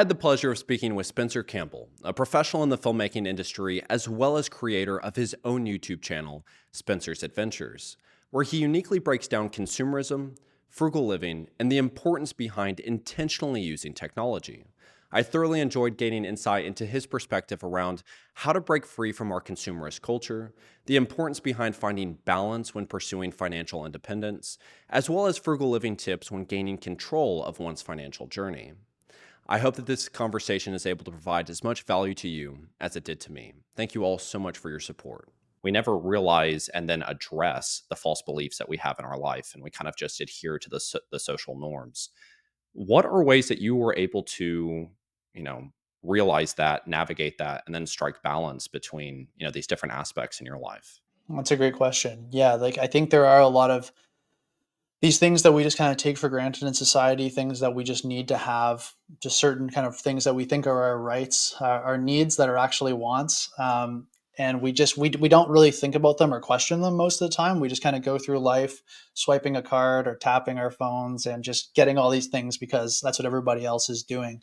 I had the pleasure of speaking with Spencer Campbell, a professional in the filmmaking industry as well as creator of his own YouTube channel, Spencer's Adventures, where he uniquely breaks down consumerism, frugal living, and the importance behind intentionally using technology. I thoroughly enjoyed gaining insight into his perspective around how to break free from our consumerist culture, the importance behind finding balance when pursuing financial independence, as well as frugal living tips when gaining control of one's financial journey. I hope that this conversation is able to provide as much value to you as it did to me. Thank you all so much for your support. We never realize and then address the false beliefs that we have in our life, and we kind of just adhere to the social norms. What are ways that you were able to, you know, realize that, navigate that, and then strike balance between, these different aspects in your life? That's a great question. Yeah, like I think there are a lot of these things that we just kind of take for granted in society, things that we just need to have, just certain kind of things that we think are our rights, our needs that are actually wants. And we don't really think about them or question them most of the time. We just kind of go through life swiping a card or tapping our phones and just getting all these things because that's what everybody else is doing.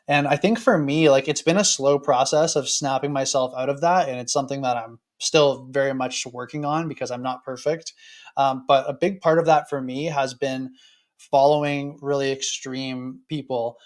And I think for me, like it's been a slow process of snapping myself out of that. And it's something that I'm still very much working on because I'm not perfect. But a big part of that for me has been following really extreme people,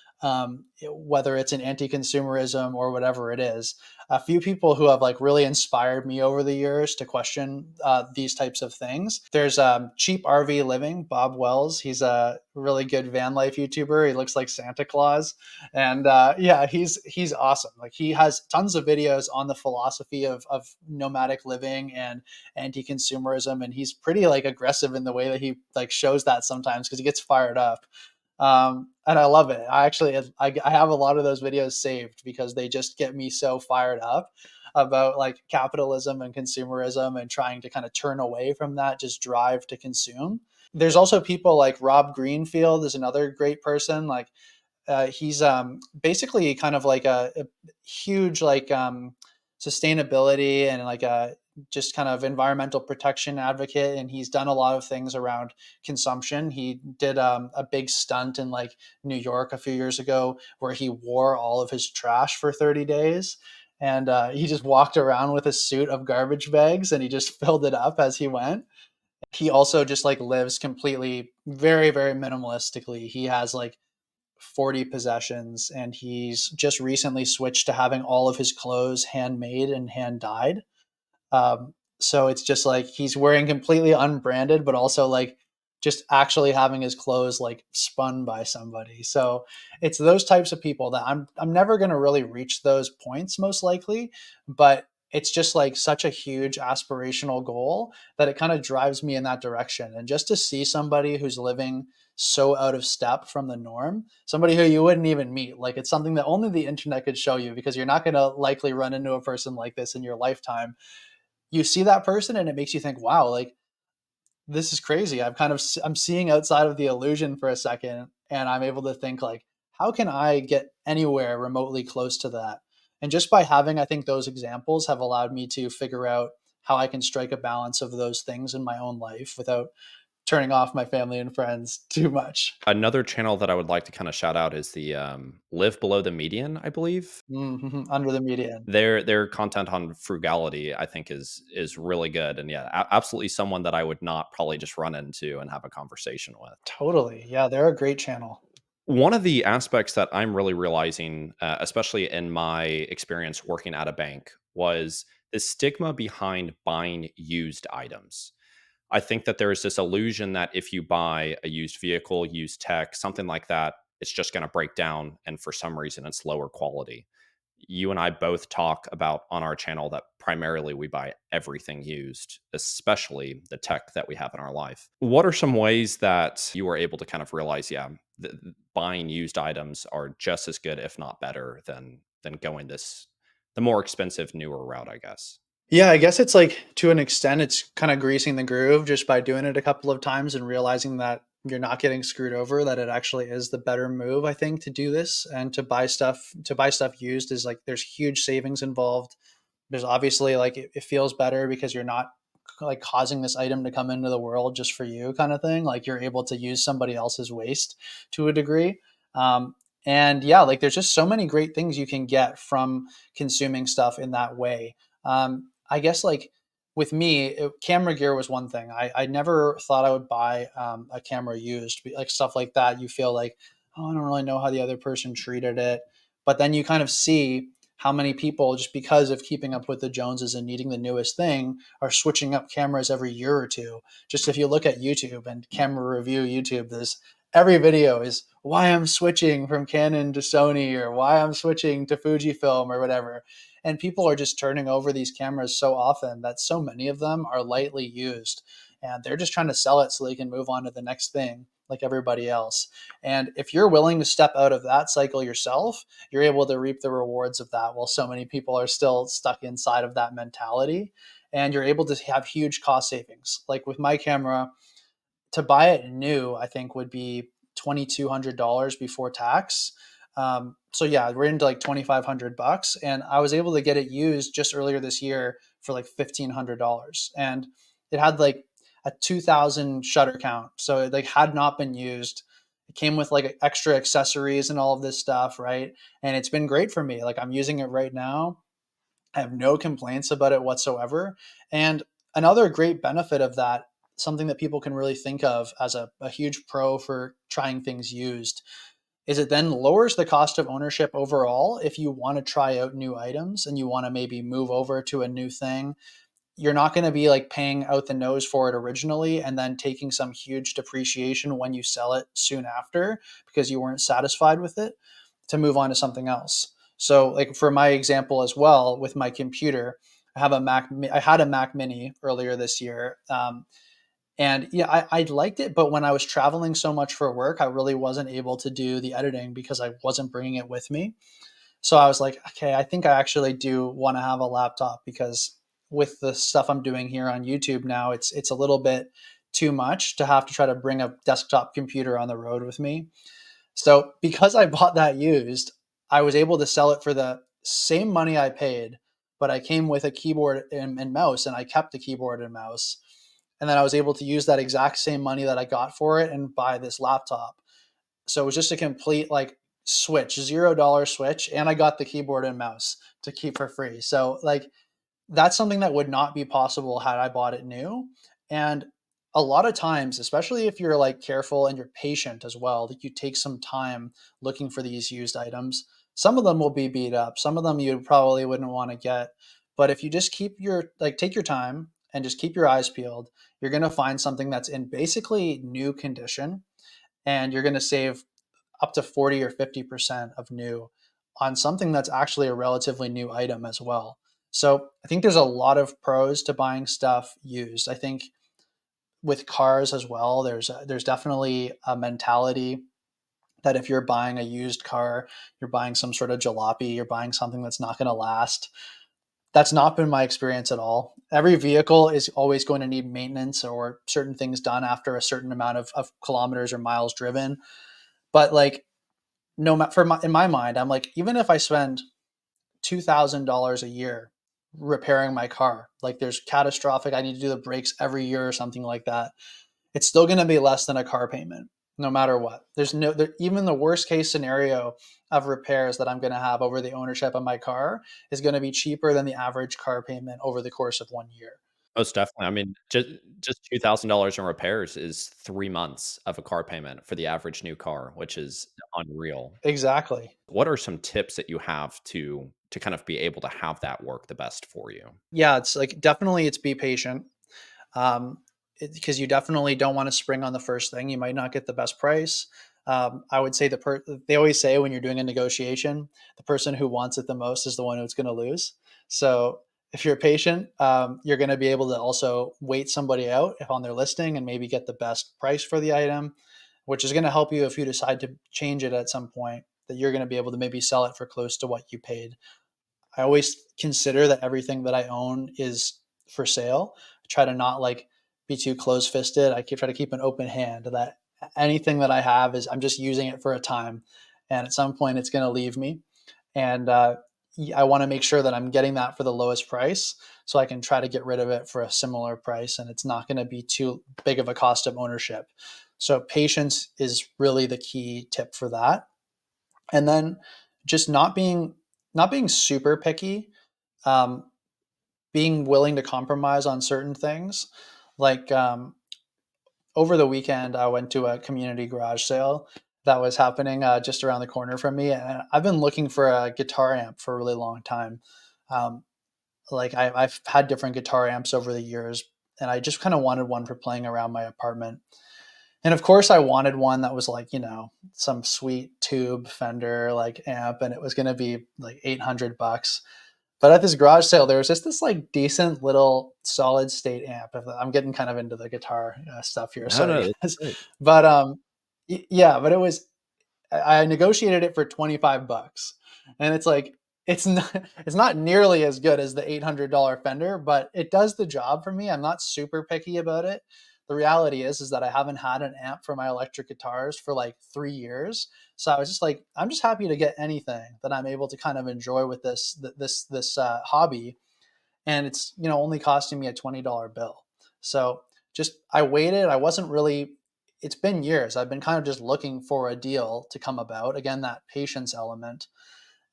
whether it's an anti-consumerism or whatever it is. A few people who have like really inspired me over the years to question these types of things. There's Cheap RV Living, Bob Wells. He's a really good van life YouTuber. He looks like Santa Claus, and yeah, he's awesome. Like he has tons of videos on the philosophy of nomadic living and anti-consumerism, and he's pretty like aggressive in the way that he like shows that sometimes because he gets fired up. And I love it. I have a lot of those videos saved because they just get me so fired up about like capitalism and consumerism and trying to kind of turn away from that just drive to consume. There's also people like Rob Greenfield is another great person. Like he's basically kind of like a huge like sustainability and like a just kind of environmental protection advocate, and he's done a lot of things around consumption. He did a big stunt in like New York a few years ago where he wore all of his trash for 30 days, and he just walked around with a suit of garbage bags and he just filled it up as he went. He also just like lives completely very minimalistically. He has like 40 possessions, and he's just recently switched to having all of his clothes handmade and hand dyed. So it's just like he's wearing completely unbranded, but also like just actually having his clothes like spun by somebody. So it's those types of people that I'm never going to really reach those points most likely, but it's just like such a huge aspirational goal that it kind of drives me in that direction. And just to see somebody who's living so out of step from the norm, somebody who you wouldn't even meet, like it's something that only the internet could show you because you're not going to likely run into a person like this in your lifetime. You see that person and it makes you think, wow, like this is crazy. I'm seeing outside of the illusion for a second, and I'm able to think like, how can I get anywhere remotely close to that? And just by having, I think those examples have allowed me to figure out how I can strike a balance of those things in my own life without turning off my family and friends too much. Another channel that I would like to kind of shout out is the Live Below the Median, I believe. Under the median. Their content on frugality, I think, is really good, and yeah, absolutely someone that I would not probably just run into and have a conversation with. Totally. Yeah, they're a great channel. One of the aspects that I'm really realizing, especially in my experience working at a bank, was the stigma behind buying used items. I think that there is this illusion that if you buy a used vehicle, used tech, something like that, it's just going to break down, and for some reason, it's lower quality. You and I both talk about on our channel that primarily we buy everything used, especially the tech that we have in our life. What are some ways that you were able to kind of realize, yeah, buying used items are just as good, if not better, than going the more expensive, newer route, I guess. Yeah, I guess it's like to an extent, it's kind of greasing the groove just by doing it a couple of times and realizing that you're not getting screwed over, that it actually is the better move, I think, to do this and to buy stuff used is like there's huge savings involved. There's obviously like it feels better because you're not like causing this item to come into the world just for you kind of thing. Like you're able to use somebody else's waste to a degree. Um, And yeah, like there's just so many great things you can get from consuming stuff in that way. I guess like with me, camera gear was one thing. I never thought I would buy a camera used, like stuff like that. You feel like, oh, I don't really know how the other person treated it. But then you kind of see how many people, just because of keeping up with the Joneses and needing the newest thing, are switching up cameras every year or two. Just if you look at YouTube and camera review YouTube, there's every video is why I'm switching from Canon to Sony or why I'm switching to Fujifilm or whatever. And people are just turning over these cameras so often that so many of them are lightly used and they're just trying to sell it so they can move on to the next thing like everybody else. And if you're willing to step out of that cycle yourself, you're able to reap the rewards of that while so many people are still stuck inside of that mentality. And you're able to have huge cost savings. Like with my camera, to buy it new, I think would be $2,200 before tax. So yeah, we're into like $2,500, and I was able to get it used just earlier this year for like $1,500, and it had like a 2,000 shutter count, so it like had not been used. It came with like extra accessories and all of this stuff, right? And it's been great for me. Like I'm using it right now. I have no complaints about it whatsoever. And another great benefit of that, something that people can really think of as a huge pro for trying things used, is it then lowers the cost of ownership overall. If you want to try out new items and you want to maybe move over to a new thing, you're not going to be like paying out the nose for it originally and then taking some huge depreciation when you sell it soon after because you weren't satisfied with it to move on to something else. So like for my example as well with my computer, I had a Mac Mini earlier this year. And yeah, I liked it, but when I was traveling so much for work, I really wasn't able to do the editing because I wasn't bringing it with me. So I was like, okay, I think I actually do want to have a laptop because with the stuff I'm doing here on YouTube now, it's a little bit too much to have to try to bring a desktop computer on the road with me. So because I bought that used, I was able to sell it for the same money I paid, but I came with a keyboard and mouse, and I kept the keyboard and mouse. And then I was able to use that exact same money that I got for it and buy this laptop. So it was just a complete like switch, $0 switch, and I got the keyboard and mouse to keep for free. So like that's something that would not be possible had I bought it new. And a lot of times, especially if you're like careful and you're patient as well, that you take some time looking for these used items. Some of them will be beat up. Some of them you probably wouldn't want to get. But if you just keep your like take your time and just keep your eyes peeled, you're going to find something that's in basically new condition and you're going to save up to 40 or 50% of new on something that's actually a relatively new item as well. So I think there's a lot of pros to buying stuff used. I think with cars as well, there's definitely a mentality that if you're buying a used car, you're buying some sort of jalopy, you're buying something that's not going to last. That's not been my experience at all. Every vehicle is always going to need maintenance or certain things done after a certain amount of kilometers or miles driven. But like in my mind, I'm like, even if I spend $2,000 a year repairing my car, like there's catastrophic, I need to do the brakes every year or something like that, it's still going to be less than a car payment, no matter what. Even the worst case scenario of repairs that I'm going to have over the ownership of my car is going to be cheaper than the average car payment over the course of 1 year. Most definitely. I mean, just $2,000 in repairs is 3 months of a car payment for the average new car, which is unreal. Exactly. What are some tips that you have to kind of be able to have that work the best for you? Yeah, it's like definitely it's be patient. um, because you definitely don't want to spring on the first thing. You might not get the best price. I would say they always say when you're doing a negotiation, the person who wants it the most is the one who's going to lose. So if you're patient, you're going to be able to also wait somebody out if on their listing and maybe get the best price for the item, which is going to help you if you decide to change it at some point. That you're going to be able to maybe sell it for close to what you paid. I always consider that everything that I own is for sale. I try to not like be too close fisted. Try to keep an open hand that anything that I have is I'm just using it for a time, and at some point it's going to leave me. And I want to make sure that I'm getting that for the lowest price, so I can try to get rid of it for a similar price, and it's not going to be too big of a cost of ownership. So patience is really the key tip for that. And then just not being super picky, um, being willing to compromise on certain things. Like over the weekend, I went to a community garage sale that was happening just around the corner from me, and I've been looking for a guitar amp for a really long time. Um, I've had different guitar amps over the years, and I just kind of wanted one for playing around my apartment. And of course, I wanted one that was like, some sweet tube Fender like amp, and it was going to be like 800 bucks. But at this garage sale, there was just this like decent little solid state amp. I'm getting kind of into the guitar stuff here, No, sorry no, that's guys. great. But yeah, but it was I negotiated it for 25 bucks. And it's like it's not nearly as good as the $800 Fender, but it does the job for me. I'm not super picky about it. The reality is that I haven't had an amp for my electric guitars for like 3 years. So I was just like I'm just happy to get anything that I'm able to kind of enjoy with this hobby, and it's only costing me a $20 bill. So just I waited. I wasn't really. It's been years. I've been kind of just looking for a deal to come about. Again, that patience element.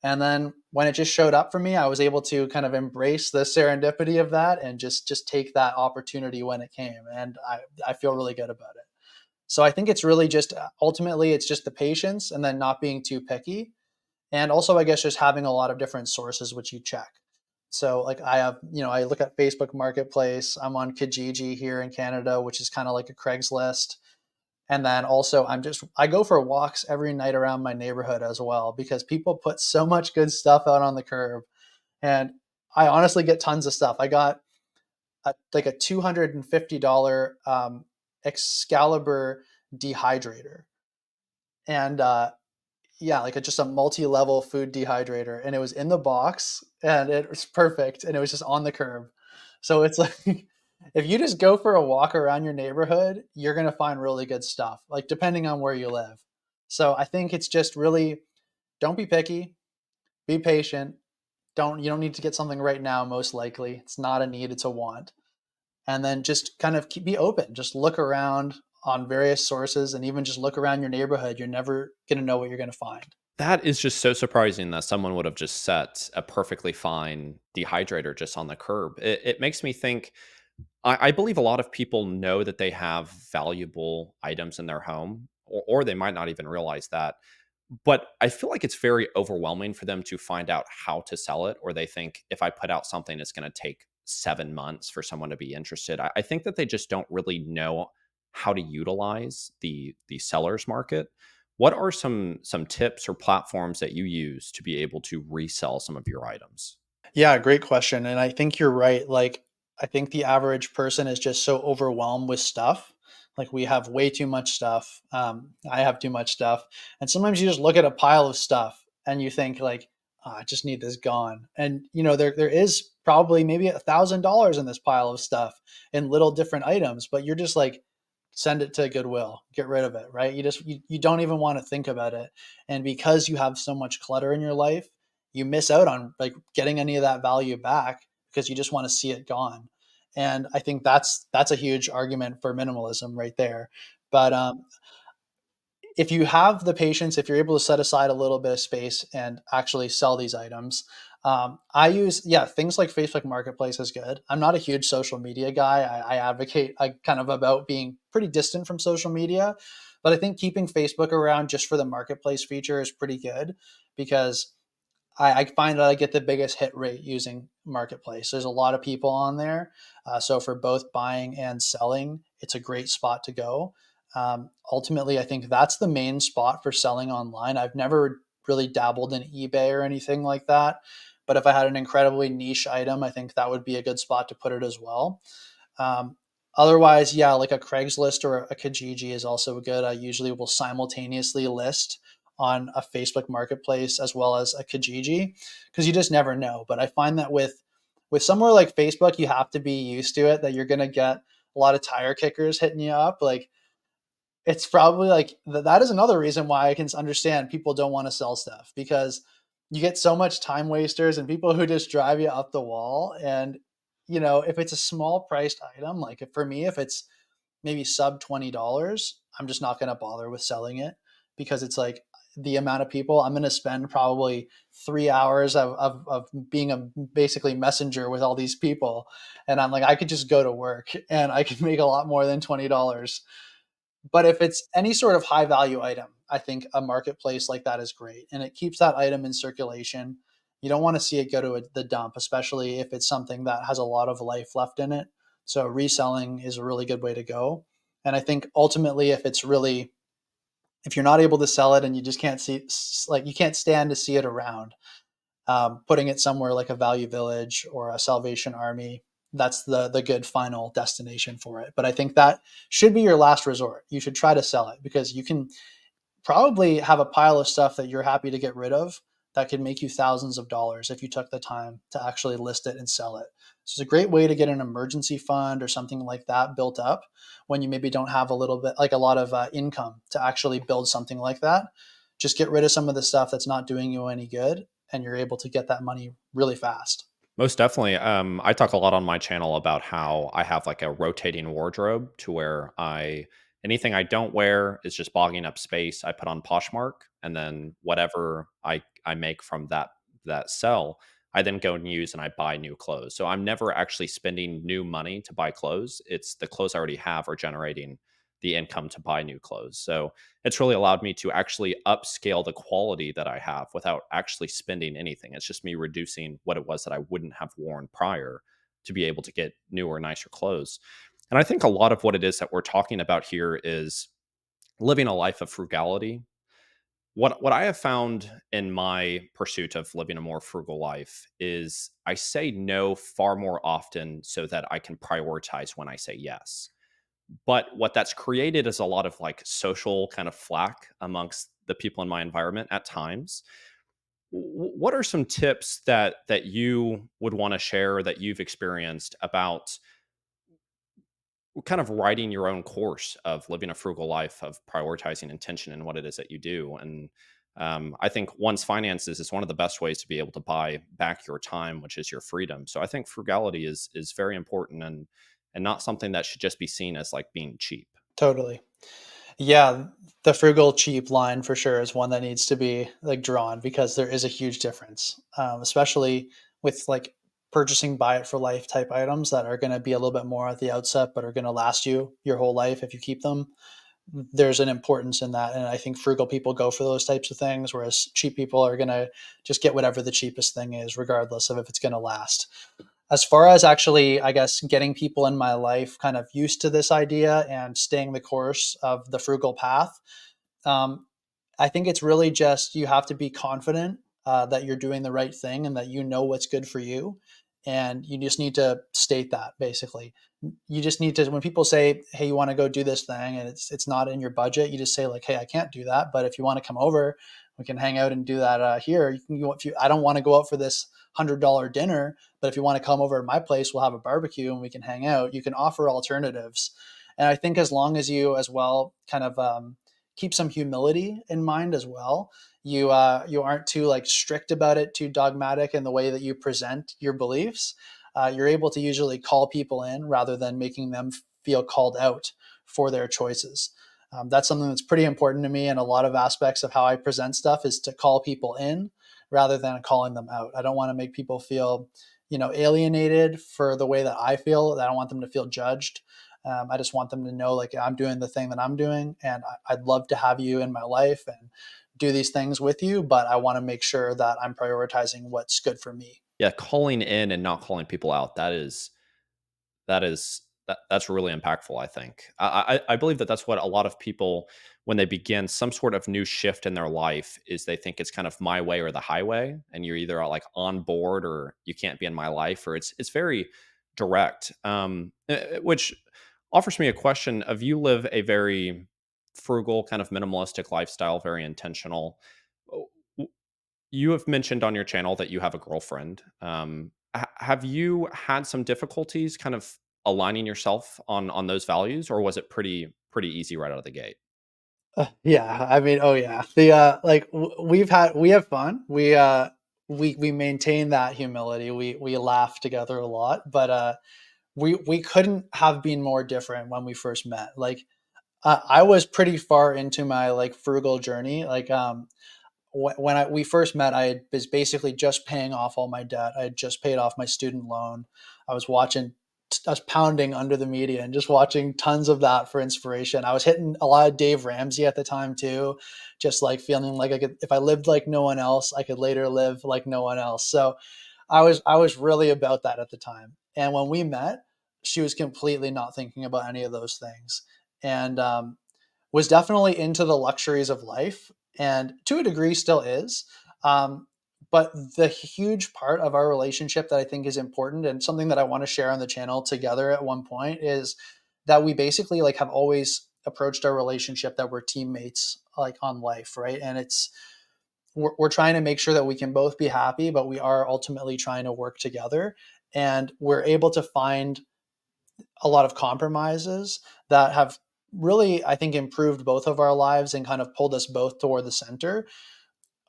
And then when it just showed up for me, I was able to kind of embrace the serendipity of that and just take that opportunity when it came. And I feel really good about it. So I think it's really just ultimately it's just the patience and then not being too picky, and also I guess just having a lot of different sources which you check. So like I have, I look at Facebook Marketplace. I'm on Kijiji here in Canada, which is kind of like a Craigslist. And then also I go for walks every night around my neighborhood as well because people put so much good stuff out on the curb, and I honestly get tons of stuff. I got like a $250 Excalibur dehydrator, and yeah, like just a multi-level food dehydrator, and it was in the box, and it was perfect, and it was just on the curb. So it's like if you just go for a walk around your neighborhood, you're going to find really good stuff, like depending on where you live. So I think it's just really don't be picky, be patient. You don't need to get something right now, most likely. It's not a need, it's a want. And then just kind of be open, just look around on various sources, and even just look around your neighborhood. You're never going to know what you're going to find. That is just so surprising that someone would have just set a perfectly fine dehydrator just on the curb. It makes me think I believe a lot of people know that they have valuable items in their home, or they might not even realize that. But I feel like it's very overwhelming for them to find out how to sell it, or they think if I put out something, it's going to take 7 months for someone to be interested. I think that they just don't really know how to utilize the seller's market. What are some tips or platforms that you use to be able to resell some of your items? Yeah, great question. And I think you're right. Like, I think the average person is just so overwhelmed with stuff. Like, we have way too much stuff. I have too much stuff. And sometimes you just look at a pile of stuff and you think, like, "Oh, I just need this gone." And, there is probably maybe $1,000 in this pile of stuff in little different items, but you're just like, send it to Goodwill, get rid of it, right? You don't even want to think about it. And because you have so much clutter in your life, you miss out on like getting any of that value back because you just want to see it gone. And I think that's a huge argument for minimalism right there. But if you have the patience, if you're able to set aside a little bit of space and actually sell these items, I use things like Facebook Marketplace is good. I'm not a huge social media guy. I advocate kind of about being pretty distant from social media, but I think keeping Facebook around just for the marketplace feature is pretty good because I find that I get the biggest hit rate using Marketplace. There's a lot of people on there. So for both buying and selling, it's a great spot to go. Ultimately, I think that's the main spot for selling online. I've never really dabbled in eBay or anything like that. But if I had an incredibly niche item, I think that would be a good spot to put it as well. Um, Otherwise, yeah, like a Craigslist or a Kijiji is also good. I usually will simultaneously list on a Facebook Marketplace as well as a Kijiji because you just never know. But I find that with somewhere like Facebook, you have to be used to it that you're going to get a lot of tire kickers hitting you up. Like it's probably like that is another reason why I can understand people don't want to sell stuff because you get so much time wasters and people who just drive you up the wall. And if it's a small priced item, like for me, if it's maybe sub $20, I'm just not going to bother with selling it because it's like the amount of people, I'm going to spend probably 3 hours of being a basically messenger with all these people. And I'm like, I could just go to work and I could make a lot more than $20. But if it's any sort of high value item, I think a marketplace like that is great, and it keeps that item in circulation. You don't want to see it go to the dump, especially if it's something that has a lot of life left in it. So reselling is a really good way to go. And I think ultimately, if you're not able to sell it and you just can't see, like you can't stand to see it around, putting it somewhere like a Value Village or a Salvation Army, that's the good final destination for it. But I think that should be your last resort. You should try to sell it, because you can probably have a pile of stuff that you're happy to get rid of that could make you thousands of dollars if you took the time to actually list it and sell it. So it's a great way to get an emergency fund or something like that built up when you maybe don't have a little bit, like a lot of income to actually build something like that. Just get rid of some of the stuff that's not doing you any good, and you're able to get that money really fast. Most definitely. I talk a lot on my channel about how I have like a rotating wardrobe to where anything I don't wear is just bogging up space. I put on Poshmark, and then whatever I make from that sell, I then go and use and I buy new clothes. So I'm never actually spending new money to buy clothes. It's the clothes I already have are generating the income to buy new clothes. So it's really allowed me to actually upscale the quality that I have without actually spending anything. It's just me reducing what it was that I wouldn't have worn prior to be able to get newer, nicer clothes. And I think a lot of what it is that we're talking about here is living a life of frugality. What I have found in my pursuit of living a more frugal life is I say no far more often so that I can prioritize when I say yes. But what that's created is a lot of like social kind of flack amongst the people in my environment at times. What are some tips that you would want to share that you've experienced about kind of writing your own course of living a frugal life, of prioritizing intention and what it is that you do? And I think one's finances is one of the best ways to be able to buy back your time, which is your freedom. So I think frugality is very important, and not something that should just be seen as like being cheap. Totally. Yeah, the frugal cheap line for sure is one that needs to be like drawn, because there is a huge difference, especially with like purchasing buy it for life type items that are going to be a little bit more at the outset, but are going to last you your whole life if you keep them. There's an importance in that, and I think frugal people go for those types of things, whereas cheap people are going to just get whatever the cheapest thing is, regardless of if it's going to last. As far as actually, I guess, getting people in my life kind of used to this idea and staying the course of the frugal path, um, I think it's really just you have to be confident that you're doing the right thing and that you know what's good for you. And you just need to state that basically. You just need to, when people say, "Hey, you want to go do this thing," and it's not in your budget, you just say like, "Hey, I can't do that. But if you want to come over, we can hang out and do that here. You can go if you. I don't want to go out for this $100 dinner, but if you want to come over to my place, we'll have a barbecue and we can hang out." You can offer alternatives, and I think as long as you as well kind of keep some humility in mind as well. You aren't too like strict about it, too dogmatic in the way that you present your beliefs. You're able to usually call people in rather than making them feel called out for their choices. That's something that's pretty important to me, and a lot of aspects of how I present stuff is to call people in rather than calling them out. I don't want to make people feel, alienated for the way that I feel. I don't want them to feel judged. I just want them to know like I'm doing the thing that I'm doing, and I'd love to have you in my life and do these things with you, but I want to make sure that I'm prioritizing what's good for me. Yeah, calling in and not calling people out, that's really impactful, I think. I believe that that's what a lot of people, when they begin some sort of new shift in their life, is they think it's kind of my way or the highway, and you're either like on board or you can't be in my life, or it's very direct. Which offers me a question of, you live a very frugal, kind of minimalistic lifestyle, very intentional. You have mentioned on your channel that you have a girlfriend. Have you had some difficulties kind of aligning yourself on those values, or was it pretty easy right out of the gate? Yeah, I mean, oh yeah. The like we have fun. We maintain that humility. We laugh together a lot, but we couldn't have been more different when we first met. Like I was pretty far into my like frugal journey. Like we first met, was basically just paying off all my debt. I had just paid off my student loan. I was watching, I was pounding under the media and just watching tons of that for inspiration. I was hitting a lot of Dave Ramsey at the time too, just like feeling like I could, if I lived like no one else, I could later live like no one else. So I was really about that at the time. And when we met, she was completely not thinking about any of those things, and was definitely into the luxuries of life, and to a degree still is. Um, but the huge part of our relationship that I think is important and something that I want to share on the channel together at one point is that we basically like have always approached our relationship that we're teammates like on life, right? And we're trying to make sure that we can both be happy, but we are ultimately trying to work together. And we're able to find a lot of compromises that have really, I think, improved both of our lives and kind of pulled us both toward the center.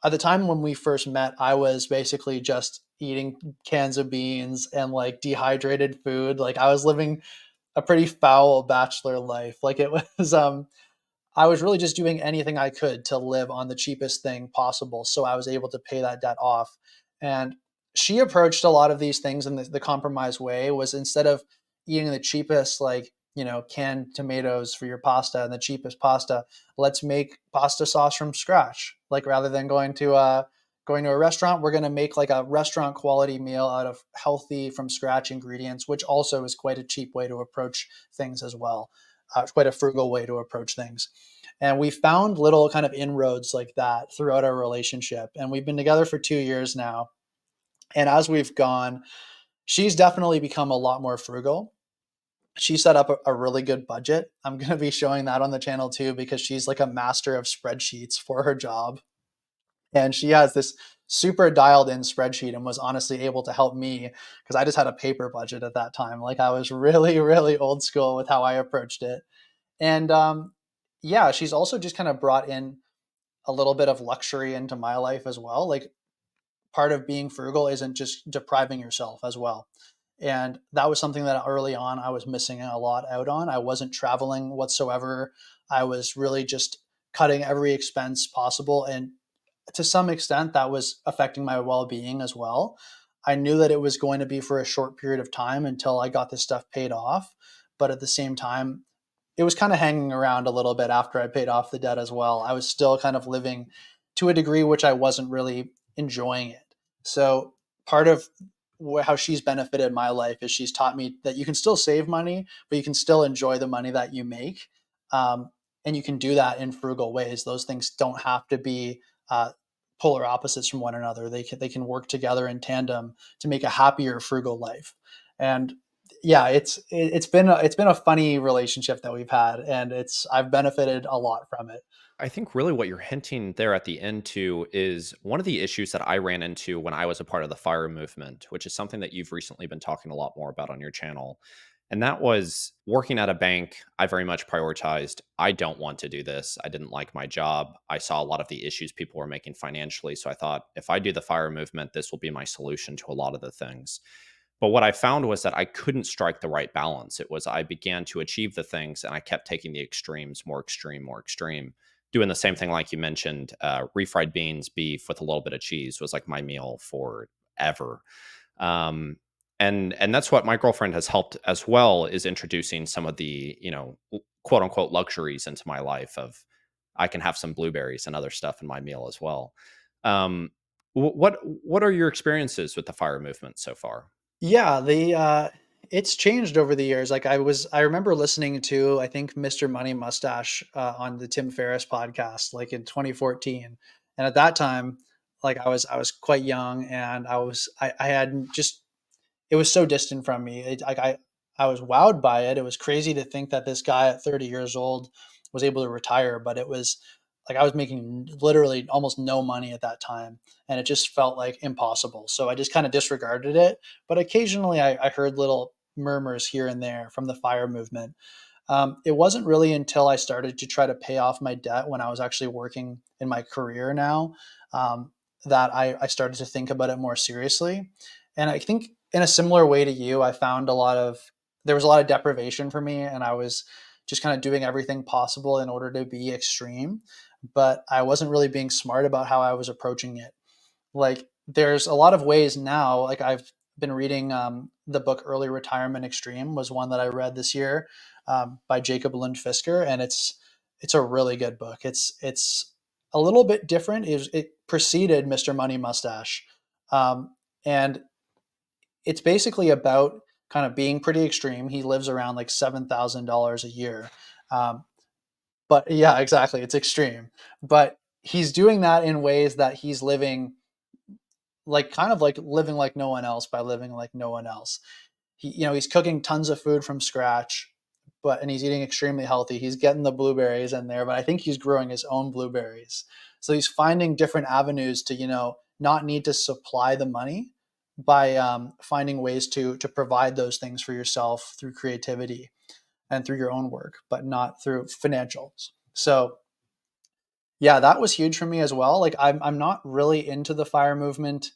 At the time when we first met, I was basically just eating cans of beans and like dehydrated food. Like I was living a pretty foul bachelor life. Like it was I was really just doing anything I could to live on the cheapest thing possible. So I was able to pay that debt off. And she approached a lot of these things in the compromise way was instead of eating the cheapest, like, canned tomatoes for your pasta and the cheapest pasta, let's make pasta sauce from scratch. Like rather than going to a restaurant, we're going to make like a restaurant quality meal out of healthy from scratch ingredients, which also is quite a cheap way to approach things as well. Quite a frugal way to approach things. And we found little kind of inroads like that throughout our relationship. And we've been together for 2 years now. And as we've gone, she's definitely become a lot more frugal. She set up a really good budget. I'm going to be showing that on the channel too, because she's like a master of spreadsheets for her job. And she has this super dialed in spreadsheet and was honestly able to help me because I just had a paper budget at that time. Like I was really, really old school with how I approached it. And yeah, she's also just kind of brought in a little bit of luxury into my life as well. Like part of being frugal isn't just depriving yourself as well. And that was something that early on I was missing a lot out on. I wasn't traveling whatsoever. I was really just cutting every expense possible. And to some extent, that was affecting my well being as well. I knew that it was going to be for a short period of time until I got this stuff paid off. But at the same time, it was kind of hanging around a little bit after I paid off the debt as well. I was still kind of living to a degree which I wasn't really enjoying it. So part of how she's benefited my life is she's taught me that you can still save money, but you can still enjoy the money that you make. Um, and you can do that in frugal ways. Those things don't have to be uh, polar opposites from one another. They can work together in tandem to make a happier, frugal life. And yeah, it's been a funny relationship that we've had, and I've benefited a lot from it. I think really what you're hinting there at the end to is one of the issues that I ran into when I was a part of the FIRE movement, which is something that you've recently been talking a lot more about on your channel. And that was working at a bank. I very much prioritized, I don't want to do this. I didn't like my job. I saw a lot of the issues people were making financially. So I thought, if I do the FIRE movement, this will be my solution to a lot of the things. But what I found was that I couldn't strike the right balance. It was I began to achieve the things and I kept taking the extremes, more extreme, more extreme. Doing the same thing, like you mentioned, refried beans, beef with a little bit of cheese was like my meal forever. Um, and that's what my girlfriend has helped as well, is introducing some of the, quote unquote luxuries into my life of I can have some blueberries and other stuff in my meal as well. Um, what are your experiences with the FIRE movement so far? Yeah, it's changed over the years. Like I remember listening to I think Mr. Money Mustache on the Tim Ferriss podcast, like in 2014, and at that time, like I was quite young, and I had just it was so distant from me. I was wowed by it. It was crazy to think that this guy at 30 years old was able to retire, but it was like I was making literally almost no money at that time, and it just felt like impossible. So I just kind of disregarded it. But occasionally, I heard little murmurs here and there from the FIRE movement. It wasn't really until I started to try to pay off my debt when I was actually working in my career now, that I started to think about it more seriously. And I think in a similar way to you, I found there was a lot of deprivation for me, and I was just kind of doing everything possible in order to be extreme, but I wasn't really being smart about how I was approaching it. Like there's a lot of ways now. Like I've been reading the book Early Retirement Extreme was one that I read this year by Jacob Lund Fisker, and it's a really good book. It's a little bit different. It preceded Mr. Money Mustache, and it's basically about kind of being pretty extreme. He lives around like $7,000 a year, um, but yeah, exactly, it's extreme. But he's doing that in ways that he's living like kind of like living like no one else by living like no one else. He's cooking tons of food from scratch, and he's eating extremely healthy. He's getting the blueberries in there, but I think he's growing his own blueberries. So he's finding different avenues to not need to supply the money by finding ways to provide those things for yourself through creativity and through your own work, but not through financials. So yeah, that was huge for me as well. Like I'm not really into the fire movement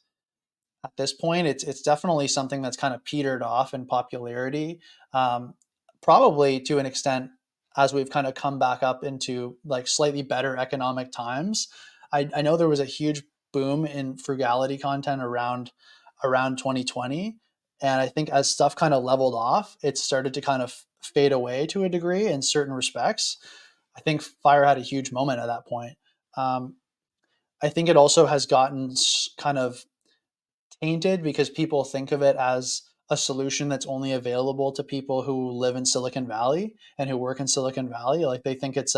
at this point. It's definitely something that's kind of petered off in popularity, um, probably to an extent as we've kind of come back up into like slightly better economic times. I know there was a huge boom in frugality content around 2020, and I think as stuff kind of leveled off, it started to kind of fade away to a degree in certain respects. I think fire had a huge moment at that point. Um, I think it also has gotten kind of tainted because people think of it as a solution that's only available to people who live in Silicon Valley and who work in Silicon Valley. Like they think it's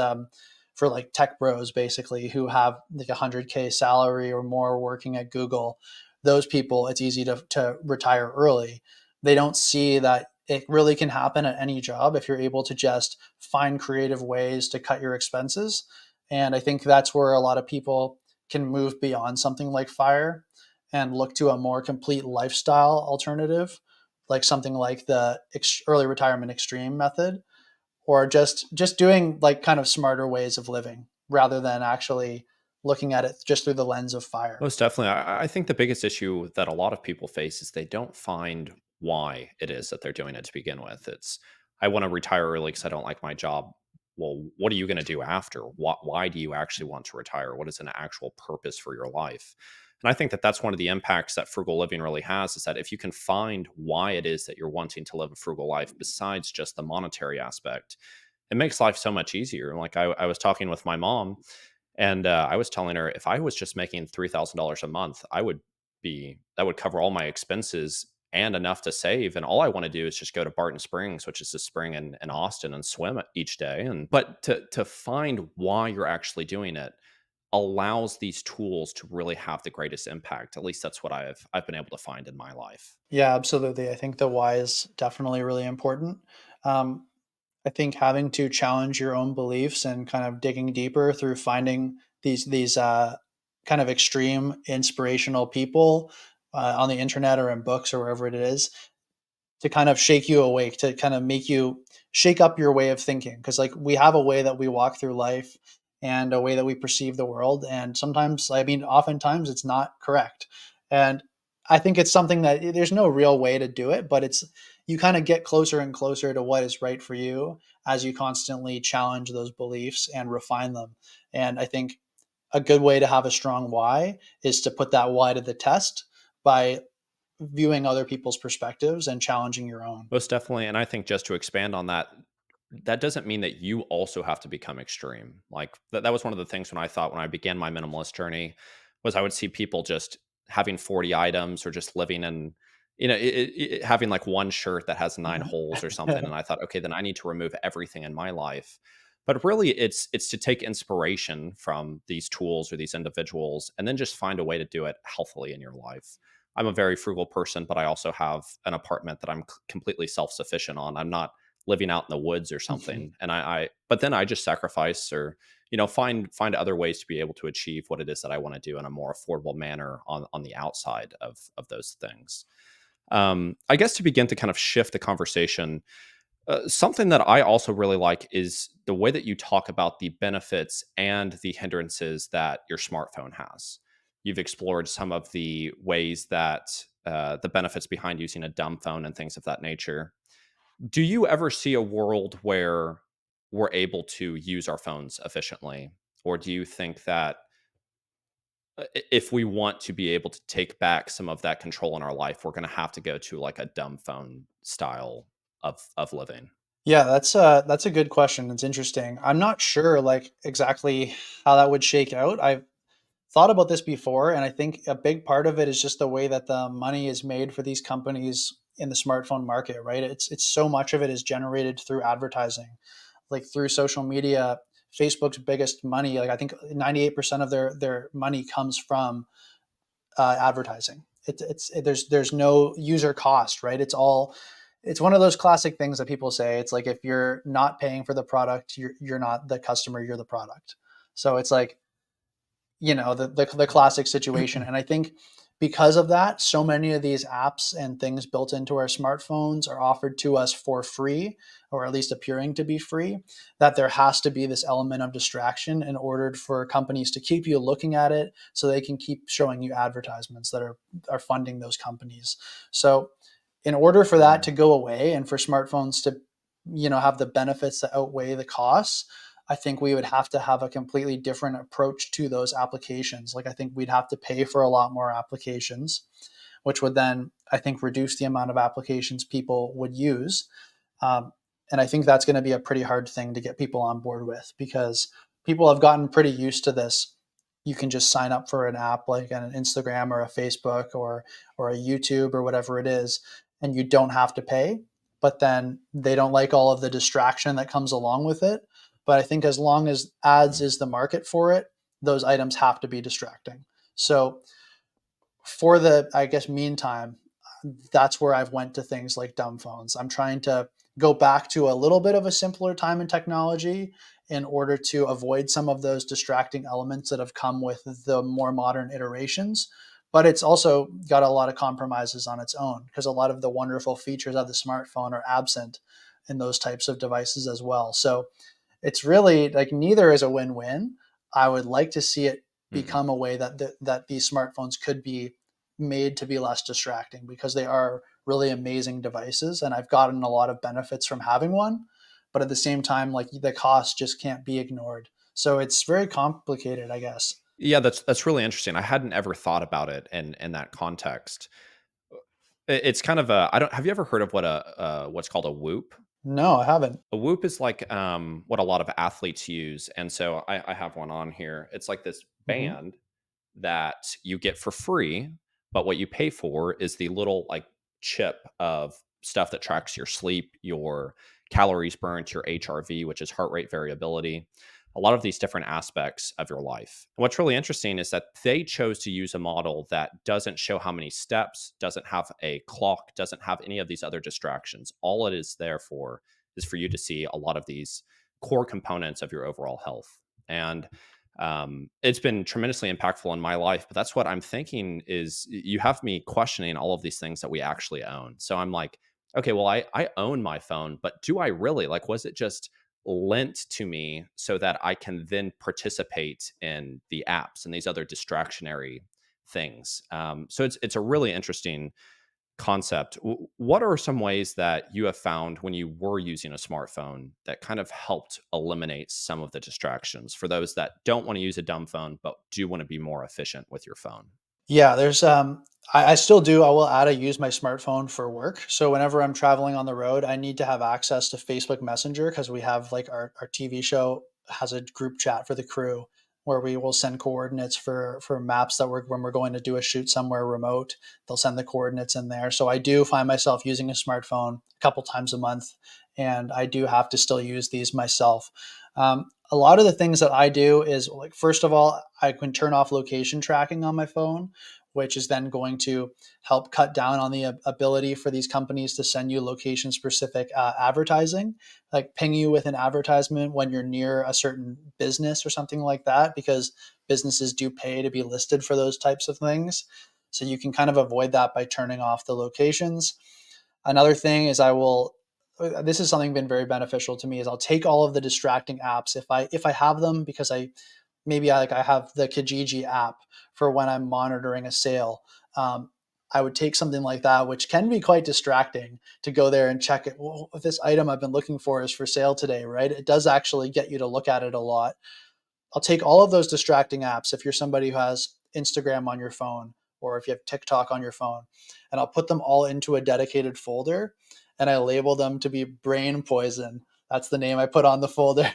for like tech bros basically who have like 100K salary or more working at Google. Those people, it's easy to retire early. They don't see that it really can happen at any job if you're able to just find creative ways to cut your expenses. And I think that's where a lot of people can move beyond something like fire and look to a more complete lifestyle alternative, like something like the early retirement extreme method, or just doing like kind of smarter ways of living rather than actually looking at it just through the lens of fire. Most definitely. I think the biggest issue that a lot of people face is they don't find why it is that they're doing it to begin with. It's, I want to retire early because I don't like my job. Well, what are you going to do after? Why do you actually want to retire? What is an actual purpose for your life? And I think that that's one of the impacts that frugal living really has, is that if you can find why it is that you're wanting to live a frugal life besides just the monetary aspect, it makes life so much easier. Like I was talking with my mom, and I was telling her, if I was just making $3,000 a month, that would cover all my expenses and enough to save. And all I want to do is just go to Barton Springs, which is the spring in Austin, and swim each day. And but to find why you're actually doing it allows these tools to really have the greatest impact. At least that's what I've been able to find in my life. Yeah, absolutely. I think the why is definitely really important. Um, I think having to challenge your own beliefs and kind of digging deeper through finding these kind of extreme inspirational people on the internet or in books or wherever it is to kind of shake you awake, to kind of make you shake up your way of thinking. Because like we have a way that we walk through life and a way that we perceive the world, and sometimes, I mean, oftentimes it's not correct. And I think it's something that there's no real way to do it, but it's you kind of get closer and closer to what is right for you as you constantly challenge those beliefs and refine them. And I think a good way to have a strong why is to put that why to the test by viewing other people's perspectives and challenging your own. Most definitely. And I think, just to expand on that, that doesn't mean that you also have to become extreme. Like that was one of the things when I thought, when I began my minimalist journey, was I would see people just having 40 items, or just living in, having like one shirt that has 9 holes or something. And I thought, okay, then I need to remove everything in my life. But really, it's to take inspiration from these tools or these individuals, and then just find a way to do it healthily in your life. I'm a very frugal person, but I also have an apartment that I'm completely self-sufficient on. I'm not living out in the woods or something. And but then I just sacrifice, or find other ways to be able to achieve what it is that I want to do in a more affordable manner on the outside of those things. I guess to begin to kind of shift the conversation, something that I also really like is the way that you talk about the benefits and the hindrances that your smartphone has. You've explored some of the ways that the benefits behind using a dumb phone and things of that nature. Do you ever see a world where we're able to use our phones efficiently? Or do you think that if we want to be able to take back some of that control in our life, we're going to have to go to like a dumb phone style of living? Yeah, that's a good question. It's interesting. I'm not sure like exactly how that would shake out. I've thought about this before, and I think a big part of it is just the way that the money is made for these companies in the smartphone market, right? It's so much of it is generated through advertising, like through social media. Facebook's biggest money, like I think 98% of their money comes from advertising. There's no user cost, right? It's one of those classic things that people say. It's like if you're not paying for the product, you're not the customer, you're the product. So it's like, the classic situation. And I think because of that, so many of these apps and things built into our smartphones are offered to us for free, or at least appearing to be free, that there has to be this element of distraction in order for companies to keep you looking at it so they can keep showing you advertisements that are funding those companies. So in order for that Mm. to go away and for smartphones to have the benefits that outweigh the costs, I think we would have to have a completely different approach to those applications. Like I think we'd have to pay for a lot more applications, which would then I think reduce the amount of applications people would use. um, and I think that's going to be a pretty hard thing to get people on board with, because people have gotten pretty used to this. You can just sign up for an app like an Instagram or a Facebook or a YouTube or whatever it is, and you don't have to pay. But then they don't like all of the distraction that comes along with it. But I think as long as ads Mm. is the market for it, those items have to be distracting. So for the, I guess, meantime, that's where I've went to things like dumb phones. I'm trying to go back to a little bit of a simpler time in technology in order to avoid some of those distracting elements that have come with the more modern iterations. But it's also got a lot of compromises on its own, because a lot of the wonderful features of the smartphone are absent in those types of devices as well. So it's really like neither is a win-win. I would like to see it Mm. become a way that these smartphones could be made to be less distracting, because they are really amazing devices and I've gotten a lot of benefits from having one. But at the same time, like the cost just can't be ignored. So it's very complicated, I guess. Yeah, that's really interesting. I hadn't ever thought about it in that context. It's kind of a I don't have you ever heard of what's called a whoop? No, I haven't. A whoop is like what a lot of athletes use, and so I have one on here. It's like this Hmm. band that you get for free, but what you pay for is the little like chip of stuff that tracks your sleep, your calories burnt, your HRV, which is heart rate variability, a lot of these different aspects of your life. And what's really interesting is that they chose to use a model that doesn't show how many steps, doesn't have a clock, doesn't have any of these other distractions. All it is there for is for you to see a lot of these core components of your overall health. And it's been tremendously impactful in my life. But that's what I'm thinking is you have me questioning all of these things that we actually own. So I'm like, okay, well, I own my phone, but do I really? Like, was it just lent to me so that I can then participate in the apps and these other distractionary things? So it's a really interesting concept. What are some ways that you have found when you were using a smartphone that kind of helped eliminate some of the distractions for those that don't want to use a dumb phone but do want to be more efficient with your phone? Yeah, there's I still do. I will add, I use my smartphone for work. So whenever I'm traveling on the road, I need to have access to Facebook Messenger, because we have like our TV show has a group chat for the crew where we will send coordinates for maps that we're when we're going to do a shoot somewhere remote. They'll send the coordinates in there. So I do find myself using a smartphone a couple times a month, and I do have to still use these myself. A lot of the things that I do is, like, first of all, I can turn off location tracking on my phone, which is then going to help cut down on the ability for these companies to send you location specific advertising, like ping you with an advertisement when you're near a certain business or something like that, because businesses do pay to be listed for those types of things. So you can kind of avoid that by turning off the locations. Another thing is I will this is something been very beneficial to me, is I'll take all of the distracting apps if I have them, because I have the Kijiji app for when I'm monitoring a sale. I would take something like that, which can be quite distracting, to go there and check it. Well, if this item I've been looking for is for sale today, right? It does actually get you to look at it a lot. I'll take all of those distracting apps if you're somebody who has Instagram on your phone or if you have TikTok on your phone, and I'll put them all into a dedicated folder and I label them to be brain poison. That's the name I put on the folder.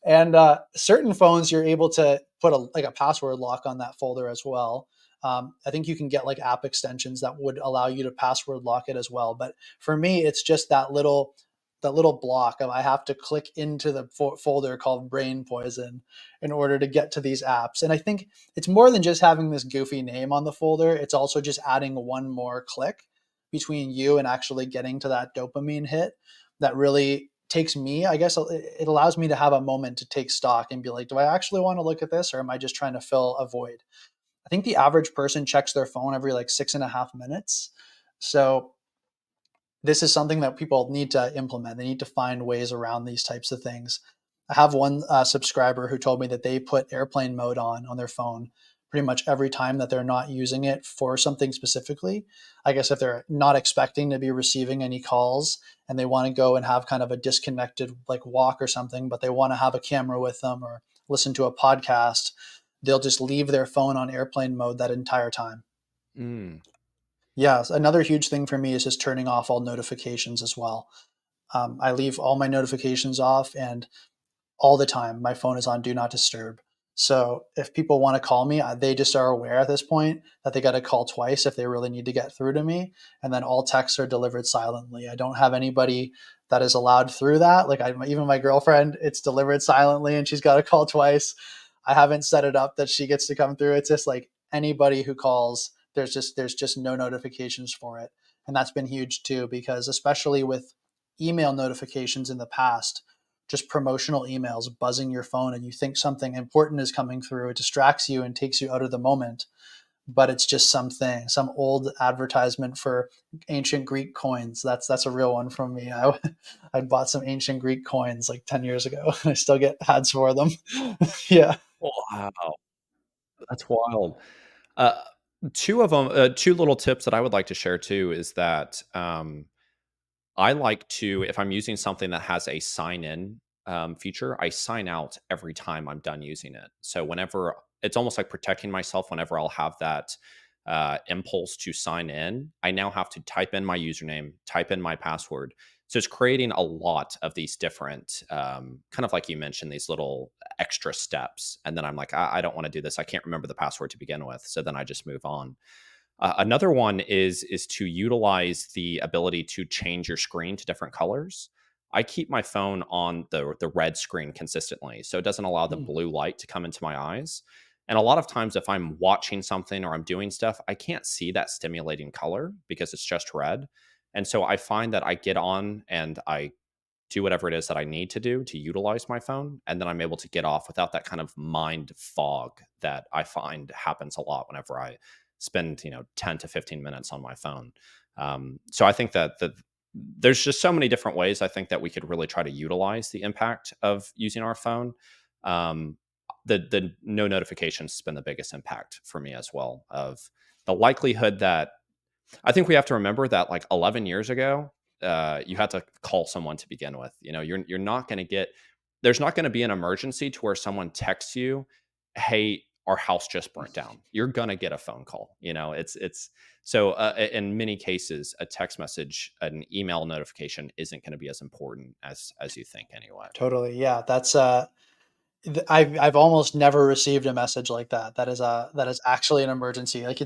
And certain phones, you're able to put a password lock on that folder as well. I think you can get like app extensions that would allow you to password lock it as well. But for me, it's just that little block of I have to click into the folder called brain poison in order to get to these apps. And I think it's more than just having this goofy name on the folder. It's also just adding one more click between you and actually getting to that dopamine hit that really takes me, I guess it allows me to have a moment to take stock and be like, do I actually want to look at this, or am I just trying to fill a void? I think the average person checks their phone every like 6.5 minutes. So this is something that people need to implement. They need to find ways around these types of things. I have one subscriber who told me that they put airplane mode on their phone pretty much every time that they're not using it for something specifically. I guess if they're not expecting to be receiving any calls and they want to go and have kind of a disconnected like walk or something, but they want to have a camera with them or listen to a podcast, they'll just leave their phone on airplane mode that entire time. Mm. Yeah, another huge thing for me is just turning off all notifications as well. I leave all my notifications off, and all the time my phone is on do not disturb. So if people want to call me, they just are aware at this point that they got to call twice if they really need to get through to me. And then all texts are delivered silently. I don't have anybody that is allowed through that. Like even my girlfriend, it's delivered silently and she's got to call twice. I haven't set it up that she gets to come through. It's just like anybody who calls, there's just no notifications for it. And that's been huge too, because especially with email notifications in the past, just promotional emails buzzing your phone and you think something important is coming through, it distracts you and takes you out of the moment, but it's just some old advertisement for ancient Greek coins. That's a real one from me. I bought some ancient Greek coins like 10 years ago and I still get ads for them. Yeah. Wow, that's wild. Uh, two of them, two little tips that I would like to share too is that I like to, if I'm using something that has a sign in feature, I sign out every time I'm done using it. So whenever it's almost like protecting myself, whenever I'll have that impulse to sign in, I now have to type in my username, type in my password. So it's creating a lot of these different, kind of like you mentioned, these little extra steps. And then I'm like, I don't want to do this. I can't remember the password to begin with. So then I just move on. Another one is to utilize the ability to change your screen to different colors. I keep my phone on the red screen consistently, so it doesn't allow the Mm, blue light to come into my eyes. And a lot of times, if I'm watching something or I'm doing stuff, I can't see that stimulating color because it's just red. And so I find that I get on and I do whatever it is that I need to do to utilize my phone, and then I'm able to get off without that kind of mind fog that I find happens a lot whenever I spend 10 to 15 minutes on my phone. So I think that there's just so many different ways I think that we could really try to utilize the impact of using our phone. Um, the no notifications has been the biggest impact for me as well. Of the likelihood that I think we have to remember that like 11 years ago, you had to call someone to begin with. You're not going to get there's not going to be an emergency to where someone texts you, "Hey, our house just burnt down." You're going to get a phone call. It's so in many cases, a text message, an email notification isn't going to be as important as you think anyway. totally. Yeah. I've almost never received a message like that. That is actually an emergency. Like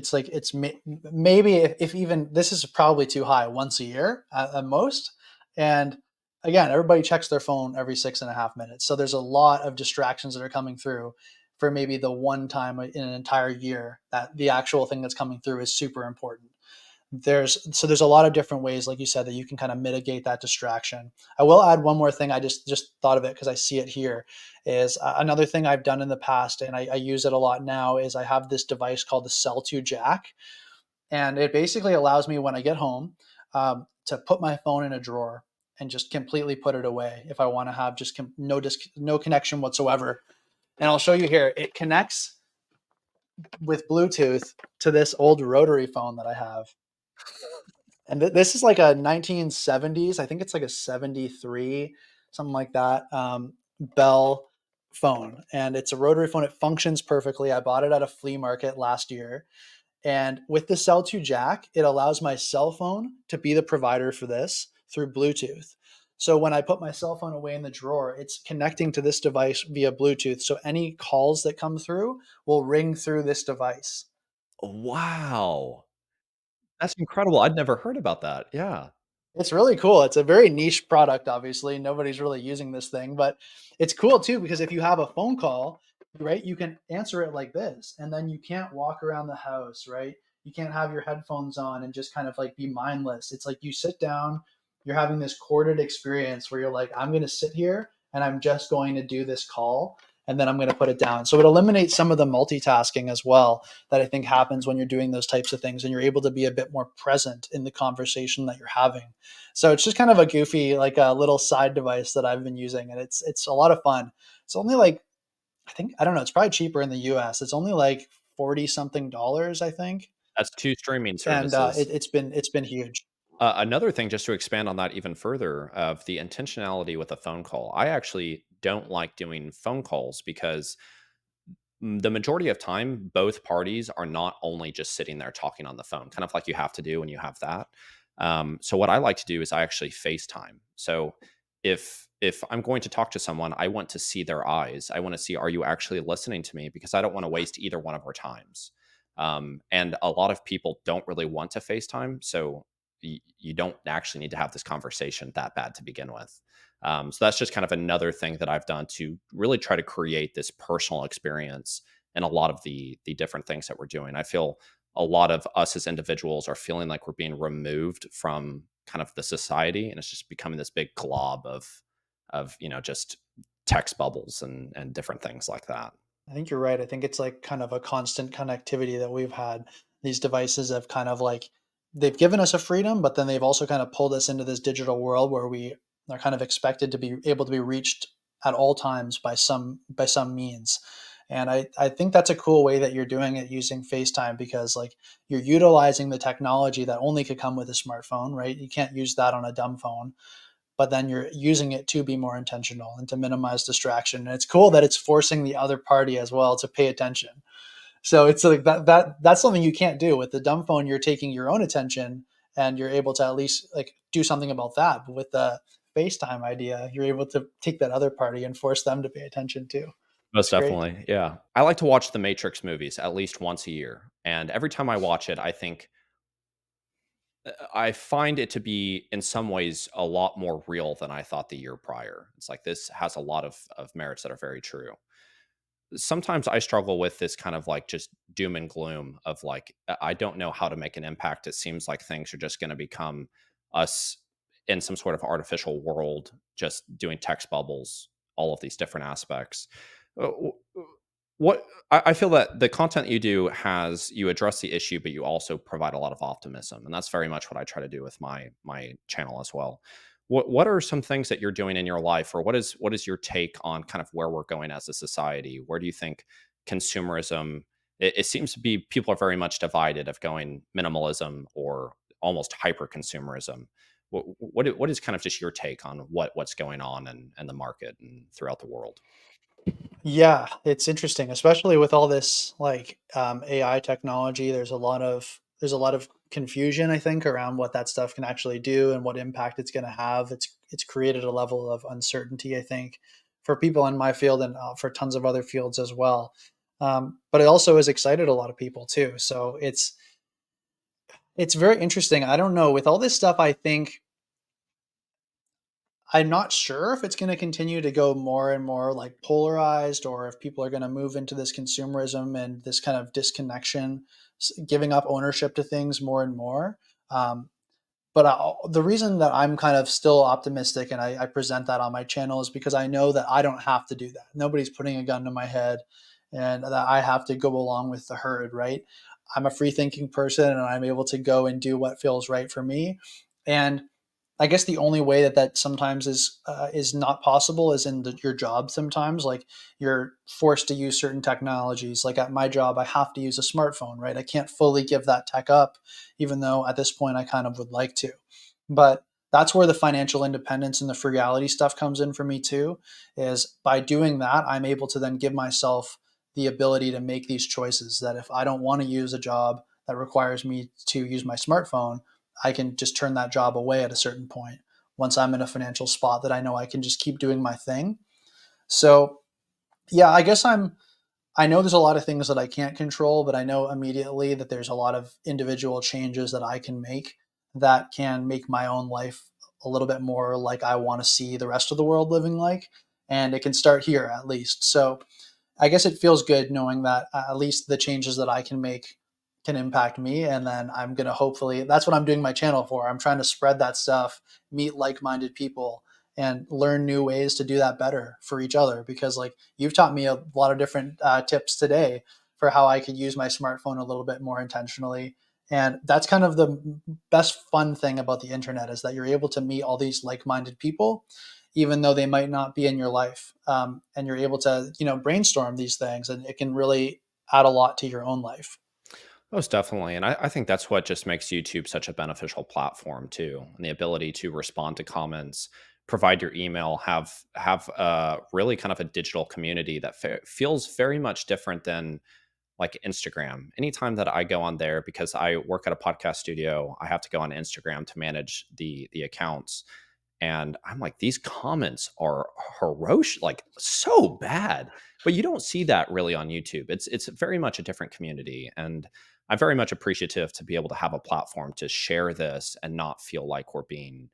maybe if even this is probably too high once a year at most. And again, everybody checks their phone every 6.5 minutes. So there's a lot of distractions that are coming through for maybe the one time in an entire year that the actual thing that's coming through is super important. There's a lot of different ways, like you said, that you can kind of mitigate that distraction. I will add one more thing. I just thought of it because I see it here. Is another thing I've done in the past, and I use it a lot now. Is I have this device called the Cell 2 Jack, and it basically allows me when I get home to put my phone in a drawer and just completely put it away if I want to have just no connection whatsoever. And I'll show you here. It connects with Bluetooth to this old rotary phone that I have. And this is like a 1970s, I think it's like a 73, something like that, Bell phone. And it's a rotary phone. It functions perfectly. I bought it at a flea market last year. And with the Cell 2 jack, it allows my cell phone to be the provider for this through Bluetooth. So when I put my cell phone away in the drawer, it's connecting to this device via Bluetooth. So any calls that come through will ring through this device. Wow. That's incredible. I'd never heard about that. Yeah. It's really cool. It's a very niche product, obviously. Nobody's really using this thing, but it's cool too because if you have a phone call, right, you can answer it like this, and then you can't walk around the house, right? You can't have your headphones on and just kind of like be mindless. It's like you sit down, you're having this corded experience where you're like, I'm going to sit here and I'm just going to do this call and then I'm going to put it down. So it eliminates some of the multitasking as well that I think happens when you're doing those types of things and you're able to be a bit more present in the conversation that you're having. So it's just kind of a goofy, like a little side device that I've been using, and it's a lot of fun. It's only like I think I don't know. It's probably cheaper in the U.S. It's only like 40 something dollars, I think, That's 2 streaming and services. it's been huge. Another thing, just to expand on that even further, of the intentionality with a phone call. I actually don't like doing phone calls because the majority of time, both parties are not only just sitting there talking on the phone, kind of like you have to do when you have that. So what I like to do is I actually FaceTime. So if I'm going to talk to someone, I want to see their eyes. I want to see, are you actually listening to me? Because I don't want to waste either one of our times. And a lot of people don't really want to FaceTime, so you don't actually need to have this conversation that bad to begin with. So that's just kind of another thing that I've done to really try to create this personal experience in a lot of the different things that we're doing. I feel a lot of us as individuals are feeling like we're being removed from kind of the society, and it's just becoming this big glob of just text bubbles and different things like that. I think you're right. I think it's like kind of a constant connectivity that we've had. These devices have kind of like they've given us a freedom, but then they've also kind of pulled us into this digital world where we are kind of expected to be able to be reached at all times by some means. And I think that's a cool way that you're doing it using FaceTime because like you're utilizing the technology that only could come with a smartphone, right? You can't use that on a dumb phone, but then you're using it to be more intentional and to minimize distraction. And it's cool that it's forcing the other party as well to pay attention. So it's like that's something you can't do with the dumb phone. You're taking your own attention and you're able to at least like do something about that. But with the FaceTime idea, you're able to take that other party and force them to pay attention too. Most It's great. definitely, yeah. I like to watch the Matrix movies at least once a year, and every time I watch it, I think I find it to be in some ways a lot more real than I thought the year prior. It's like this has a lot of merits that are very true. Sometimes I struggle with this kind of like just doom and gloom of like I don't know how to make an impact. It seems like things are just going to become us in some sort of artificial world, just doing text bubbles, all of these different aspects. What I feel that the content you do has you address the issue, but you also provide a lot of optimism, and that's very much what I try to do with my channel as well. What are some things that you're doing in your life, or what is your take on kind of where we're going as a society? Where do you think consumerism? It seems to be people are very much divided of going minimalism or almost hyper consumerism. What is kind of just your take on what's going on and the market and throughout the world? Yeah, it's interesting, especially with all this like AI technology. There's a lot of confusion, I think, around what that stuff can actually do and what impact it's going to have. It's created a level of uncertainty, I think, for people in my field and for tons of other fields as well. But it also has excited a lot of people too. So it's very interesting. I don't know with all this stuff. I think I'm not sure if it's going to continue to go more and more like polarized or if people are going to move into this consumerism and this kind of disconnection, giving up ownership to things more and more. Um, the reason that I'm kind of still optimistic and I present that on my channel is because I know that I don't have to do that. Nobody's putting a gun to my head and that I have to go along with the herd, right? I'm a free thinking person and I'm able to go and do what feels right for me. And I guess the only way that that sometimes is not possible is in your job. Sometimes, like you're forced to use certain technologies. Like at my job, I have to use a smartphone, right? I can't fully give that tech up, even though at this point I kind of would like to. But that's where the financial independence and the frugality stuff comes in for me too. Is by doing that, I'm able to then give myself the ability to make these choices. That if I don't want to use a job that requires me to use my smartphone, I can just turn that job away at a certain point once I'm in a financial spot that I know I can just keep doing my thing. So, yeah, I know there's a lot of things that I can't control, but I know immediately that there's a lot of individual changes that I can make that can make my own life a little bit more like I want to see the rest of the world living like. And it can start here at least. So, I guess it feels good knowing that at least the changes that I can make can impact me. And then I'm going to hopefully, that's what I'm doing my channel for. I'm trying to spread that stuff, meet like minded people, and learn new ways to do that better for each other. Because, like, you've taught me a lot of different tips today for how I could use my smartphone a little bit more intentionally. And that's kind of the best fun thing about the internet is that you're able to meet all these like minded people even though they might not be in your life. And you're able to, brainstorm these things, and it can really add a lot to your own life. Most definitely. And I think that's what just makes YouTube such a beneficial platform too. And the ability to respond to comments, provide your email, have really kind of a digital community that feels very much different than like Instagram. Anytime that I go on there, because I work at a podcast studio, I have to go on Instagram to manage the accounts. And I'm like, these comments are ferocious, like so bad. But you don't see that really on YouTube. It's very much a different community. And I'm very much appreciative to be able to have a platform to share this and not feel like we're being,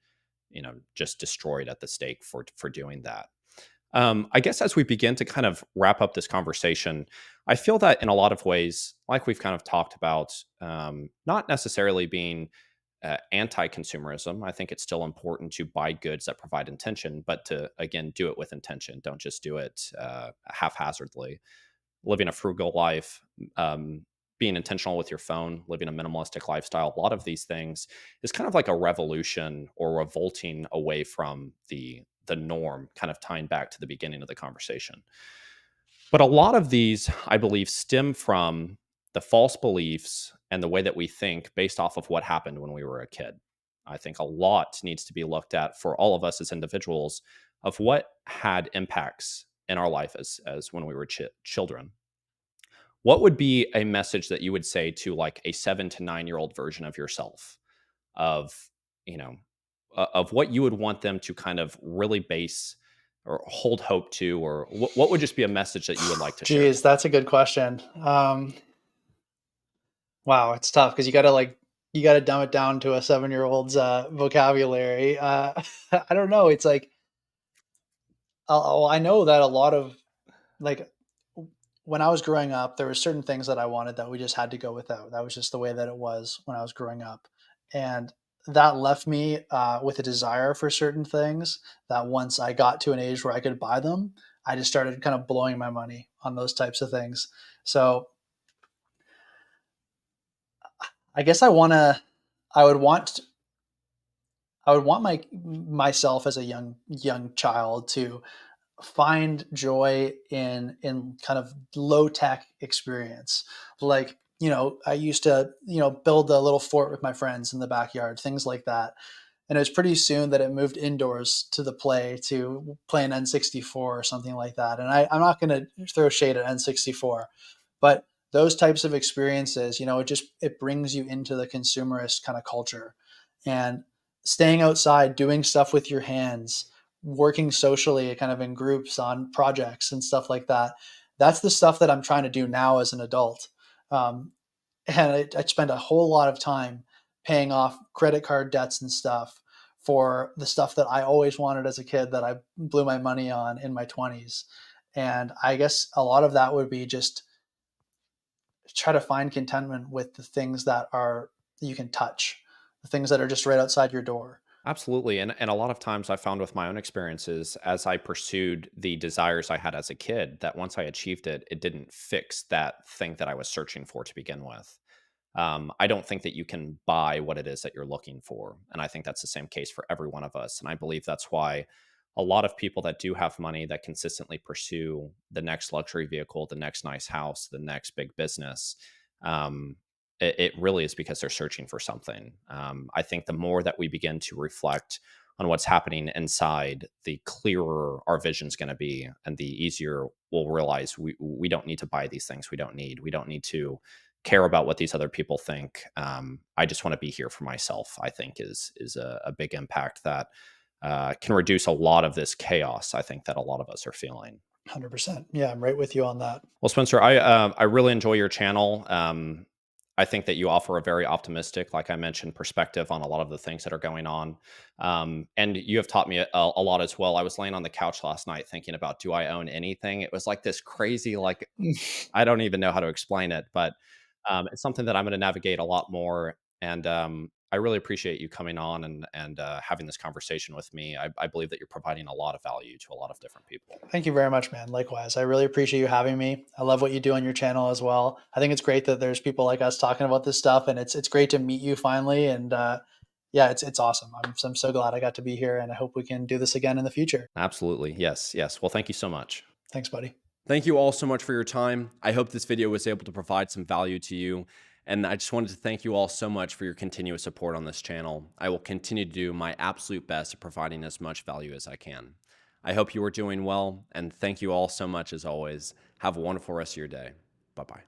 just destroyed at the stake for doing that. I guess as we begin to kind of wrap up this conversation, I feel that in a lot of ways, like we've kind of talked about, not necessarily being anti-consumerism. I think it's still important to buy goods that provide intention, but to again do it with intention. Don't just do it haphazardly. Living a frugal life, being intentional with your phone, living a minimalistic lifestyle. A lot of these things is kind of like a revolution or revolting away from the norm, kind of tying back to the beginning of the conversation. But a lot of these, I believe, stem from the false beliefs and the way that we think based off of what happened when we were a kid. I think a lot needs to be looked at for all of us as individuals of what had impacts in our life as when we were children. What would be a message that you would say to like a 7 to 9 year old version of yourself of, you know, of what you would want them to kind of really base or hold hope to, or what would just be a message that you would like to share to Geez, them? that's a good question. Wow, it's tough because you gotta dumb it down to a 7 year old's vocabulary. I don't know. It's like I know that a lot of like when I was growing up, there were certain things that I wanted that we just had to go without. That was just the way that it was when I was growing up, and that left me with a desire for certain things. That once I got to an age where I could buy them, I just started kind of blowing my money on those types of things. So I guess I would want I would want myself as a young child to find joy in kind of low tech experience. Like, I used to, build a little fort with my friends in the backyard, things like that. And it was pretty soon that it moved indoors to the play to play an N64 or something like that. And I'm not going to throw shade at N64, but those types of experiences, it brings you into the consumerist kind of culture. And staying outside, doing stuff with your hands, working socially kind of in groups on projects and stuff like that. That's the stuff that I'm trying to do now as an adult. Um, and I spend a whole lot of time paying off credit card debts and stuff for the stuff that I always wanted as a kid that I blew my money on in my 20s. And I guess a lot of that would be just try to find contentment with the things that are that you can touch, the things that are just right outside your door. Absolutely. And a lot of times I found with my own experiences as I pursued the desires I had as a kid, that once I achieved it, it didn't fix that thing that I was searching for to begin with. I don't think that you can buy what it is that you're looking for. And I think that's the same case for every one of us. And I believe that's why a lot of people that do have money that consistently pursue the next luxury vehicle, the next nice house, the next big business, um, it really is because they're searching for something. I think the more that we begin to reflect on what's happening inside, the clearer our vision is going to be, and the easier we'll realize we don't need to buy these things. We don't need to care about what these other people think. I just want to be here for myself. I think is a big impact that can reduce a lot of this chaos. I think that a lot of us are feeling. 100%. Yeah, I'm right with you on that. Well, Spencer, I really enjoy your channel. I think that you offer a very optimistic, like I mentioned, perspective on a lot of the things that are going on, and you have taught me a lot as well. I was laying on the couch last night thinking about, do I own anything? It was like this crazy, like I don't even know how to explain it, but it's something that I'm going to navigate a lot more. And I really appreciate you coming on and having this conversation with me. I believe that you're providing a lot of value to a lot of different people. Thank you very much, man. Likewise. I really appreciate you having me. I love what you do on your channel as well. I think it's great that there's people like us talking about this stuff, and it's great to meet you finally. And yeah, it's awesome. I'm so glad I got to be here, and I hope we can do this again in the future. Absolutely, yes, yes. Well, thank you so much. Thanks, buddy. Thank you all so much for your time. I hope this video was able to provide some value to you. And I just wanted to thank you all so much for your continuous support on this channel. I will continue to do my absolute best at providing as much value as I can. I hope you are doing well, and thank you all so much as always. Have a wonderful rest of your day. Bye-bye.